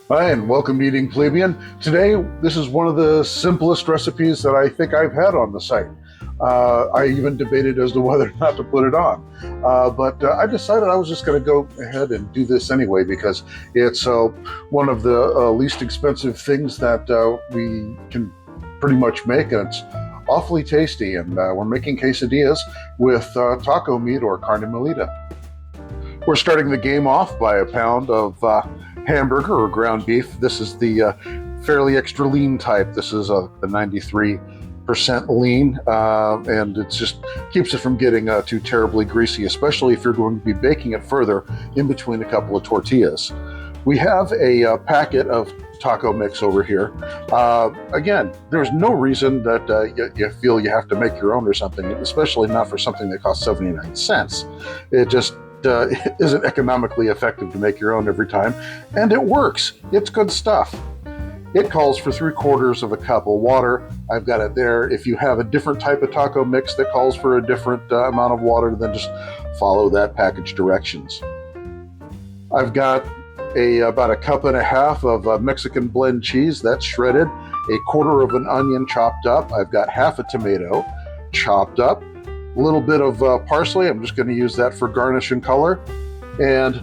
Hi, and welcome to Eating Plebian. Today, this is one of the simplest recipes that I think I've had on the site. I even debated as to whether or not to put it on. But I decided I was just going to go ahead and do this anyway because it's one of the least expensive things that we can pretty much make, and it's awfully tasty. And we're making quesadillas with taco meat or carne molida. We're starting the game off by a pound of hamburger or ground beef. This is the fairly extra lean type. This is the 93% lean, and it just keeps it from getting too terribly greasy, especially if you're going to be baking it further in between a couple of tortillas. We have a packet of taco mix over here. Again, there's no reason that you feel you have to make your own or something, especially not for something that costs 79 cents. It just isn't economically effective to make your own every time, and it works. It's good stuff. It calls for 3/4 of a cup of water. I've got it there. If you have a different type of taco mix that calls for a different amount of water, then just follow that package directions. I've got about a cup and a half of Mexican blend cheese that's shredded, 1/4 of an onion chopped up. I've got half a tomato chopped up, a little bit of parsley. I'm just going to use that for garnish and color, and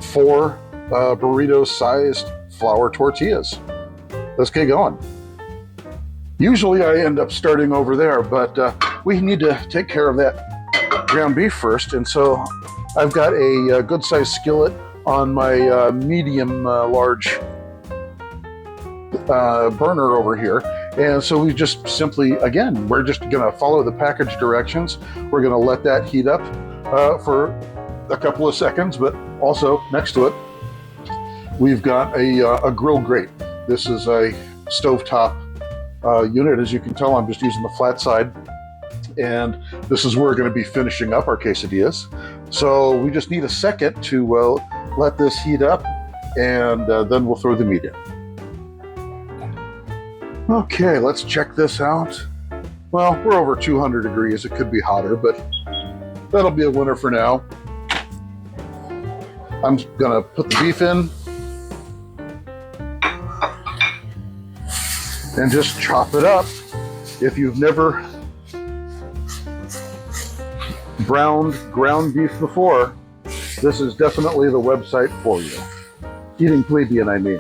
4 burrito-sized flour tortillas. Let's get going. Usually I end up starting over there, but we need to take care of that ground beef first, and so I've got a good-sized skillet on my medium-large burner over here. And so we just simply, again, we're just going to follow the package directions. We're going to let that heat up for a couple of seconds, but also next to it, we've got a grill grate. This is a stovetop unit. As you can tell, I'm just using the flat side. And this is where we're going to be finishing up our quesadillas. So we just need a second to let this heat up, and then we'll throw the meat in. Okay, let's check this out. Well, we're over 200 degrees. It could be hotter, but that'll be a winner for now. I'm gonna put the beef in and just chop it up. If you've never browned ground beef before, this is definitely the website for you. Eating Plebian, I mean.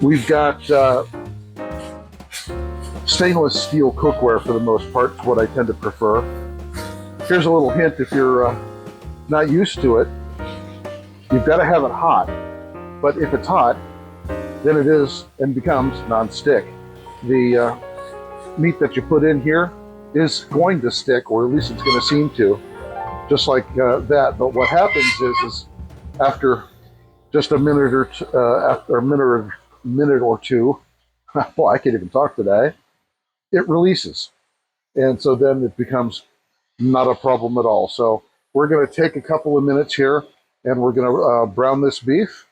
We've got stainless steel cookware for the most part. It's what I tend to prefer. Here's a little hint if you're not used to it. You've got to have it hot. But if it's hot, then it is and becomes non-stick. The meat that you put in here is going to stick, or at least it's going to seem to, just like that. But what happens is after just a minute or two, boy, I can't even talk today, it releases. And so then it becomes not a problem at all. So we're going to take a couple of minutes here, and we're going to brown this beef.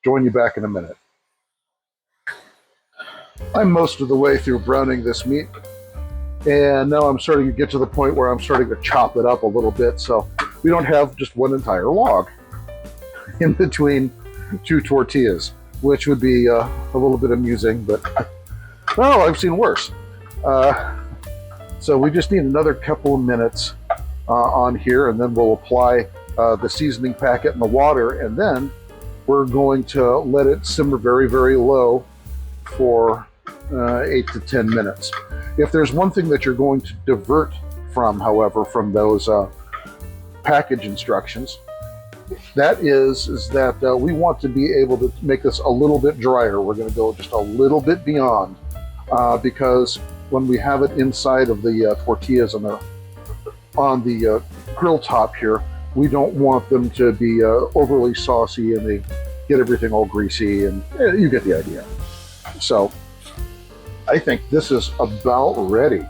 Join you back in a minute. I'm most of the way through browning this meat, and now I'm starting to get to the point where I'm starting to chop it up a little bit so we don't have just one entire log in between 2 tortillas, which would be a little bit amusing, but well, I've seen worse. So we just need another couple of minutes on here, and then we'll apply the seasoning packet and the water, and then we're going to let it simmer very, very low for 8 to 10 minutes. If there's one thing that you're going to divert from, however, from those package instructions, that is that we want to be able to make this a little bit drier. We're going to go just a little bit beyond because when we have it inside of the tortillas on the grill top here, we don't want them to be overly saucy and they get everything all greasy, and you get the idea. So I think this is about ready.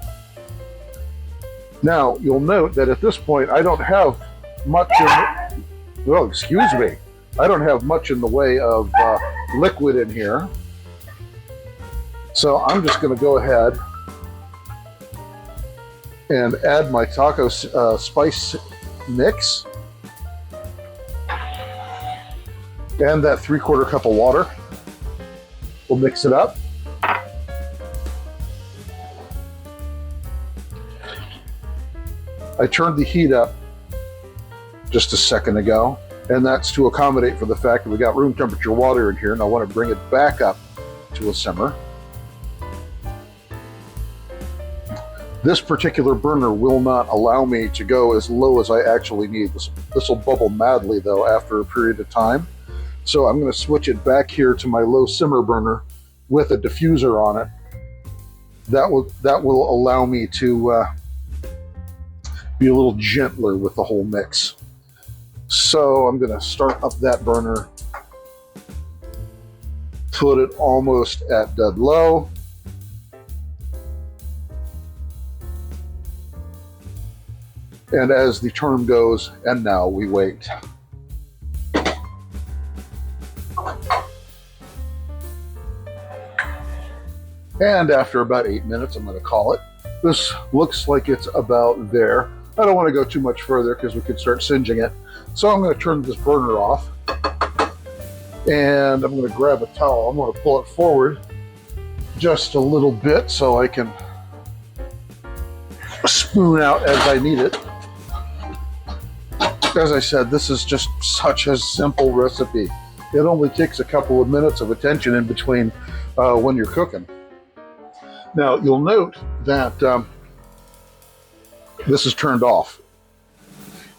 Now, you'll note that at this point, I don't have much I don't have much in the way of liquid in here. So I'm just going to go ahead and add my taco spice mix. and that 3/4 cup of water. We'll mix it up. I turned the heat up just a second ago, and that's to accommodate for the fact that we got room temperature water in here, and I want to bring it back up to a simmer. This particular burner will not allow me to go as low as I actually need. This will bubble madly though after a period of time. So I'm going to switch it back here to my low simmer burner with a diffuser on it. That will allow me to be a little gentler with the whole mix. So I'm going to start up that burner, put it almost at dead low. And as the term goes, and now we wait. And after about 8 minutes, I'm going to call it. This looks like it's about there. I don't want to go too much further because we could start singeing it. So I'm going to turn this burner off. And I'm going to grab a towel. I'm going to pull it forward just a little bit so I can spoon out as I need it. As I said, this is just such a simple recipe. It only takes a couple of minutes of attention in between when you're cooking. Now, you'll note that this is turned off.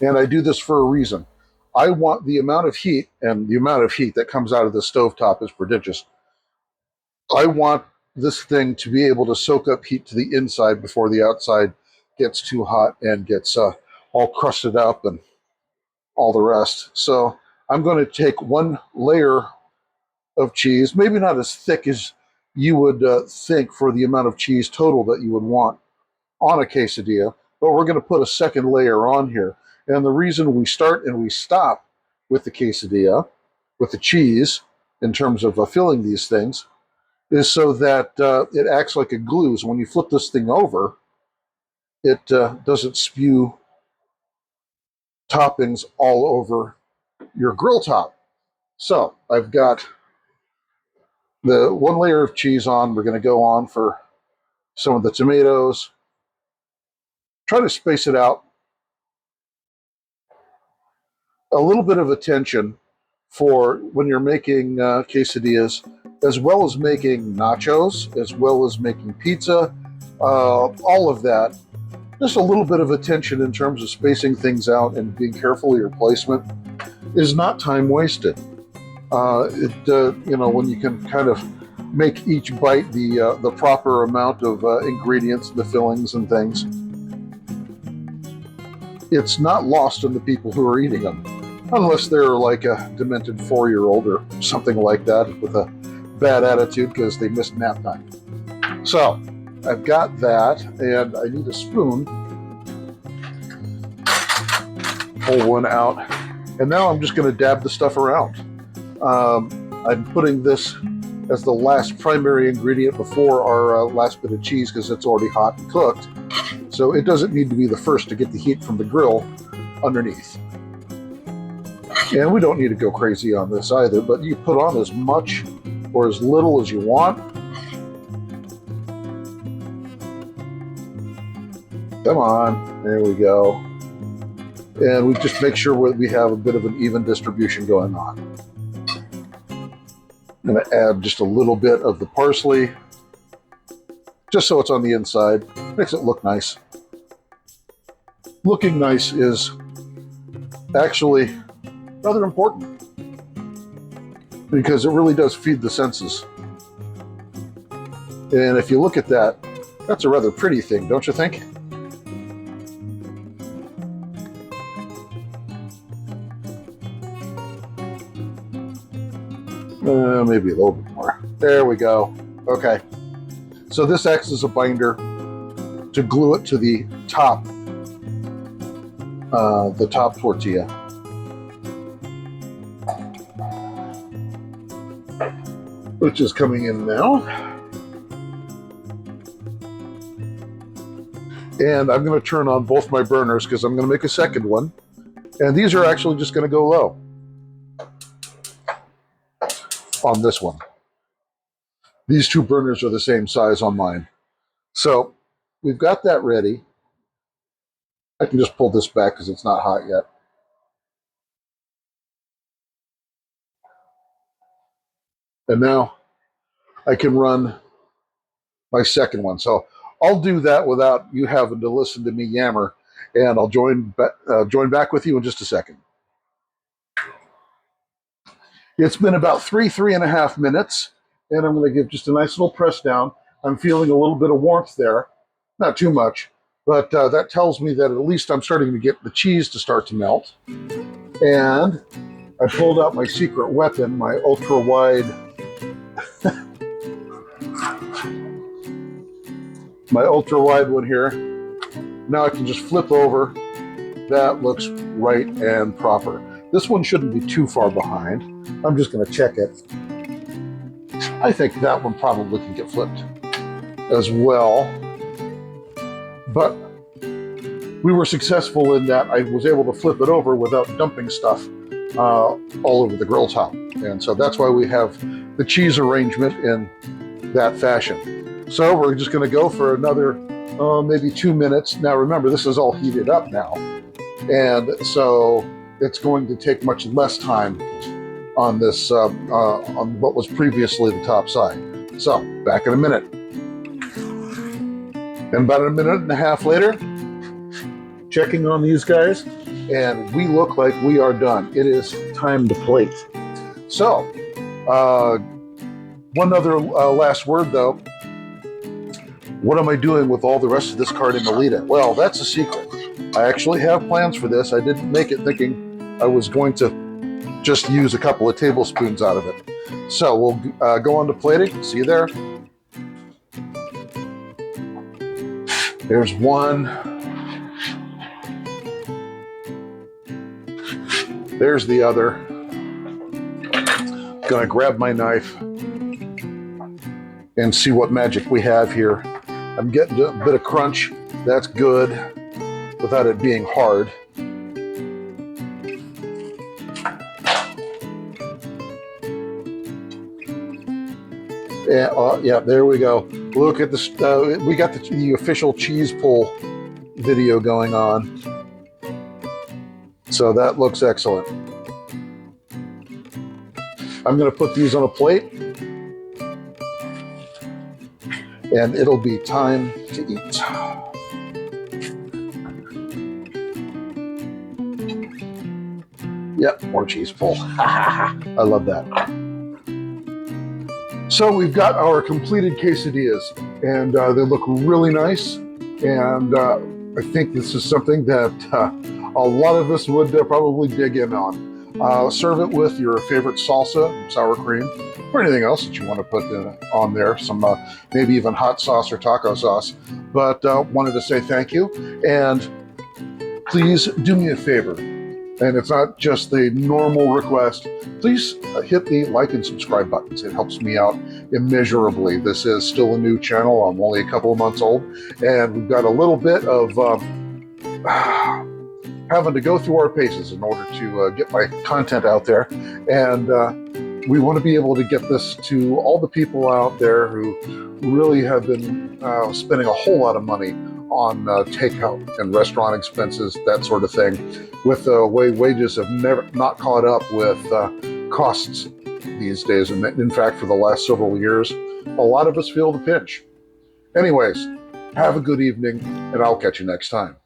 And I do this for a reason. I want the amount of heat, and the amount of heat that comes out of the stovetop is prodigious. I want this thing to be able to soak up heat to the inside before the outside gets too hot and gets all crusted up and all the rest. So I'm going to take one layer of cheese, maybe not as thick as you would think for the amount of cheese total that you would want on a quesadilla, but we're going to put a second layer on here. And the reason we start and we stop with the quesadilla, with the cheese, in terms of filling these things, is so that it acts like a glue. So when you flip this thing over, it doesn't spew toppings all over your grill top. So I've got the one layer of cheese on. We're going to go on for some of the tomatoes. Try to space it out. A little bit of attention for when you're making quesadillas, as well as making nachos, as well as making pizza, all of that. Just a little bit of attention in terms of spacing things out and being careful of your placement is not time wasted. When you can kind of make each bite the proper amount of ingredients, the fillings and things, it's not lost on the people who are eating them, unless they're like a demented 4-year-old or something like that with a bad attitude because they missed nap time. So I've got that, and I need a spoon. Pull one out, and now I'm just going to dab the stuff around. I'm putting this as the last primary ingredient before our last bit of cheese because it's already hot and cooked. So it doesn't need to be the first to get the heat from the grill underneath. And we don't need to go crazy on this either, but you put on as much or as little as you want. Come on, there we go. And we just make sure we have a bit of an even distribution going on. I'm going to add just a little bit of the parsley, just so it's on the inside. Makes it look nice. Looking nice is actually rather important because it really does feed the senses. And if you look at that, that's a rather pretty thing, don't you think? Maybe a little bit more. There we go. Okay. So this acts as a binder to glue it to the top tortilla. Which is coming in now. And I'm going to turn on both my burners because I'm going to make a second one. And these are actually just going to go low. on this one. These two burners are the same size on mine. So we've got that ready. I can just pull this back because it's not hot yet. And now I can run my second one. So I'll do that without you having to listen to me yammer, and I'll join back with you in just a second. It's been about three and a half minutes, and I'm going to give just a nice little press down. I'm feeling a little bit of warmth there, not too much, but that tells me that at least I'm starting to get the cheese to start to melt. And I pulled out my secret weapon, my ultra-wide one here. Now I can just flip over. That looks right and proper. This one shouldn't be too far behind. I'm just going to check it. I think that one probably can get flipped as well. But we were successful in that I was able to flip it over without dumping stuff all over the grill top. And so that's why we have the cheese arrangement in that fashion. So we're just going to go for another maybe 2 minutes. Now remember, this is all heated up now. And so it's going to take much less time on this, on what was previously the top side. So back in a minute. And about a minute and a half later, checking on these guys, and we look like we are done. It is time to plate. So, one other last word though. What am I doing with all the rest of this Carne Molida? Well, that's a secret. I actually have plans for this. I didn't make it thinking I was going to just use a couple of tablespoons out of it. So we'll go on to plating. See you there. There's one. There's the other. Gonna grab my knife and see what magic we have here. I'm getting a bit of crunch. That's good without it being hard. Yeah, there we go. Look at this. We got the official cheese pull video going on. So that looks excellent. I'm going to put these on a plate, and it'll be time to eat. Yep, more cheese pull. I love that. So we've got our completed quesadillas, and they look really nice. And I think this is something that a lot of us would probably dig in on. Serve it with your favorite salsa, sour cream, or anything else that you want to put on there. Some maybe even hot sauce or taco sauce. But wanted to say thank you, and please do me a favor. And it's not just the normal request. Please hit the like and subscribe buttons. It helps me out immeasurably. This is still a new channel. I'm only a couple of months old, and we've got a little bit of having to go through our paces in order to get my content out there. And we want to be able to get this to all the people out there who really have been spending a whole lot of money on takeout and restaurant expenses, that sort of thing, with the way wages have not caught up with costs these days. And in fact, for the last several years, a lot of us feel the pinch. Anyways, have a good evening, and I'll catch you next time.